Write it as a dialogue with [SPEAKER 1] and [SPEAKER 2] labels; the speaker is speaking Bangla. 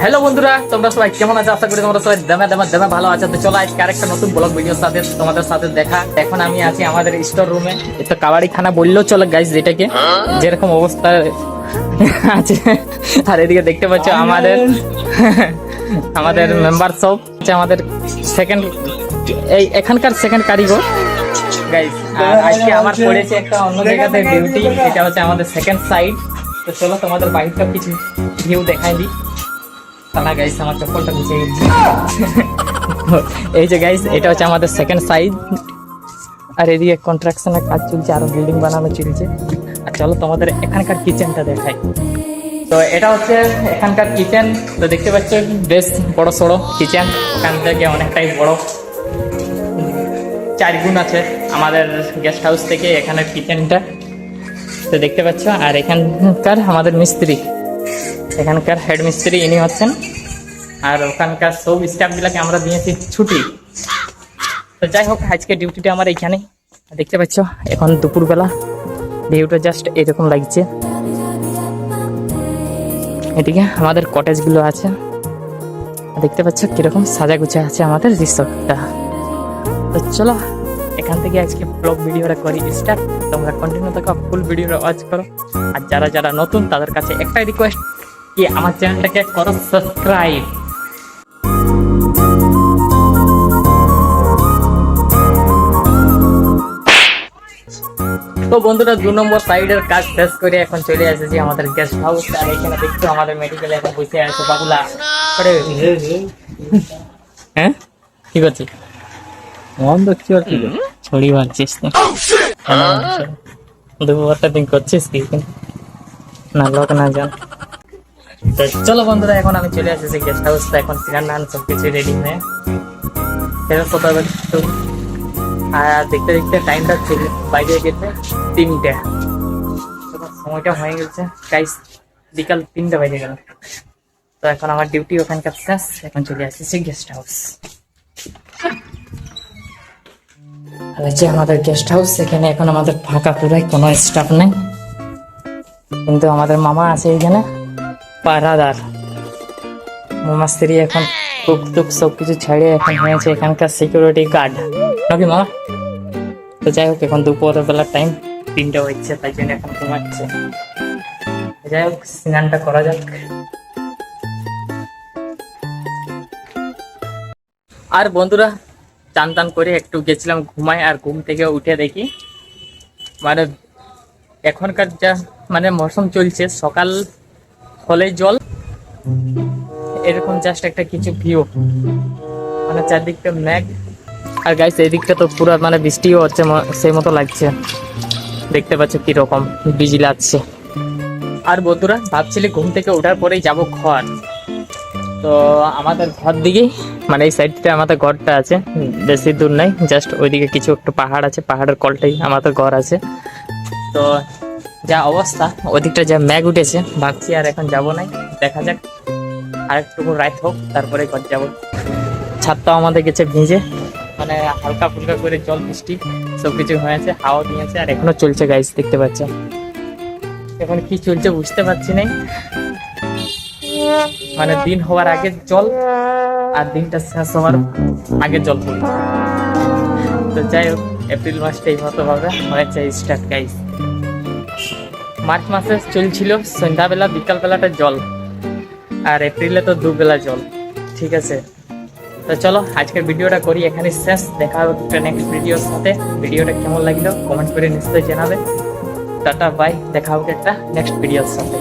[SPEAKER 1] হ্যালো বন্ধুরা, তোমরা সবাই কেমন আছো? আশা করি তোমরা সবাই দামে ভালো আছো। তো চলো আজকে আরেকটা নতুন ব্লগ ভিডিওর সাথে তোমাদের সাথে দেখা। এখন আমি আছি আমাদের স্টোর রুমে, এটা কাবাড়ি খানা বললেও চলো গাইস, যেটাকে যেরকম অবস্থা আছে। আর এদিকে দেখতে পাচ্ছ আমাদের মেম্বার সব আমাদের সেকেন্ড এখানকার সেকেন্ড কারিগর গাইস। আর আজকে আমার পড়েছে একটা অন্য জায়গাতে ডিউটি, এটা হচ্ছে আমাদের সেকেন্ড সাইড। তো চলো তোমাদের বাইকটা কিছু ভিউ দেখাই দিই। তাহলে গাইস আমার চপ্পলটা ভিজে গেছে। এই যে গাইস, এটা হচ্ছে আমাদের সেকেন্ড সাইড। আর এদিকে কন্ট্রাকশনের কাজ চলছে, আরো বিল্ডিং বানানো চলছে। আর চলো তোমাদের এখানকার কিচেনটা দেখাই। তো এটা হচ্ছে এখানকার কিচেন। তো দেখতে পাচ্ছ বেশ বড় সড়ো কিচেন, এখান থেকে অনেকটাই বড়, 4 গুণ আছে আমাদের গেস্ট হাউস থেকে এখানের কিচেনটা। তো দেখতে পাচ্ছ। আর এখানকার আমাদের মিস্ত্রি, এখানকার হেড মিস্ত্রি ইনি হচ্ছেন। আর ওখানকার সব স্টাফগুলোকে আমরা দিয়েছি ছুটি। তো যাই হোক, আজকে ডিউটিটা আমার এইখানে। দেখতে পাচ্ছ এখন দুপুরবেলা ভিউটা জাস্ট এরকম লাগছে। এদিকে আমাদের কটেজগুলো আছে, দেখতে পাচ্ছ কিরকম সাজা গুছা আছে আমাদের রিসোর্টটা। তো চলো এখান থেকে আজকে ব্লগ ভিডিওটা করি স্টার্ট। তোমরা কন্টিনিউ থাকো, ফুল ভিডিওটা ওয়াচ করো। আর যারা যারা নতুন তাদের কাছে একটাই রিকোয়েস্ট কি আমার চ্যানেলটাকে করো সাবস্ক্রাইব। তো বন্ধুরা 2 নম্বর সাইডের কাজ শেষ করে এখন চলে এসেছি আমাদের গেস্ট হাউস। আর এখানে দেখছো আমাদের মেডিকেলে এখন বসে আছে বাবুলা। হ্যাঁ কি করছিস? ছড়ি মারছিস দুপুরটা দিন করছিস কি না? লোক না জান। তো চলো বন্ধুরা, এখন আমি চলে এসেছি গেস্ট হাউস। এখন সিগান নান সবকিছু রেডি হয়ে ফেরত কোথাও একটু। আর দেখতে দেখতে টাইমটা বাইরে গেছে 3টে, সময়টা হয়ে গেছে গাইস, বিকাল 3টে বেজে গেল। তো এখন আমার ডিউটি ওখানকার শেষ, এখন চলে আসছি গেস্ট হাউস। হচ্ছে আমাদের গেস্ট হাউস, এখানে এখন আমাদের ফাঁকা, পুরাই কোনো স্টাফ নেই, কিন্তু আমাদের মামা আছে এখানে পাহারাদার। মামা স্ত্রী এখন কুক টুক সবকিছু ছেড়ে এখন হয়েছে এখানকার সিকিউরিটি গার্ড নাকি মামা? তো যাই হোক, এখন দুপুরের বেলার টাইম 3টে হচ্ছে, তাই জন্য এখন ঘুমাচ্ছে। যাই হোক, স্নানটা করা যাক। আর বন্ধুরা চান টান করে একটু গেছিলাম ঘুমাই। আর ঘুম থেকে উঠে দেখি মানে এখনকার যা মানে মৌসুম চলছে, সকাল হলে জল, এরকম জাস্ট একটা কিছু ভিউ, মানে চারদিকটা মেঘ। আর গাইস এই দিকটা তো পুরো মানে বৃষ্টিও হচ্ছে সেই মতো লাগছে, দেখতে পাচ্ছ কিরকম বিজলাচ্ছে। আর বন্ধুরা ভাবছিলি ঘুম থেকে ওঠার পরেই যাব ঘর। তো আমাদের ঘর দিকেই মানে এই সাইডটা আমাদের ঘরটা আছে, বেশি দূর নাই, জাস্ট ওইদিকে কিছু একটু পাহাড় আছে, পাহাড়ের কলটাই আমাদের ঘর আছে। তো যা অবস্থা ওদিকটা যা মেঘ উঠেছে, ভাবছি আর এখন যাবো নাই, দেখা যাক আর একটু রাত হোক তারপরে ঘর যাবো। ছাদটাও আমাদের গেছে ভিজে, মানে হালকা ফুলকা করে জল বৃষ্টি সবকিছু হয়েছে, হাওয়া দিয়েছে। আর এখনো চলছে গাইস, দেখতে পাচ্ছ এখন কি চলছে বুঝতে পারছি না, মানে দিন হওয়ার আগে জল আর দিনটা শেষ হওয়ার আগে জল পড়ছে। তো যাই হোক, এপ্রিল মাসটা এই মতো ভাবে হয়েছে স্টার্ট গাইস। মার্চ মাসে চলছিল সন্ধ্যাবেলা বিকাল বেলাটা জল, আর এপ্রিলে তো 2 বেলা জল, ঠিক আছে। তো চলো আজকের ভিডিওটা করি এখানে শেষ, দেখা হবে নেক্সট ভিডিওর সাথে। ভিডিওটা কেমন লাগলো কমেন্ট করে নিশ্চয়ই জানাবে। টাটা বাই, দেখা হবে একটা নেক্সট ভিডিওর সাথে।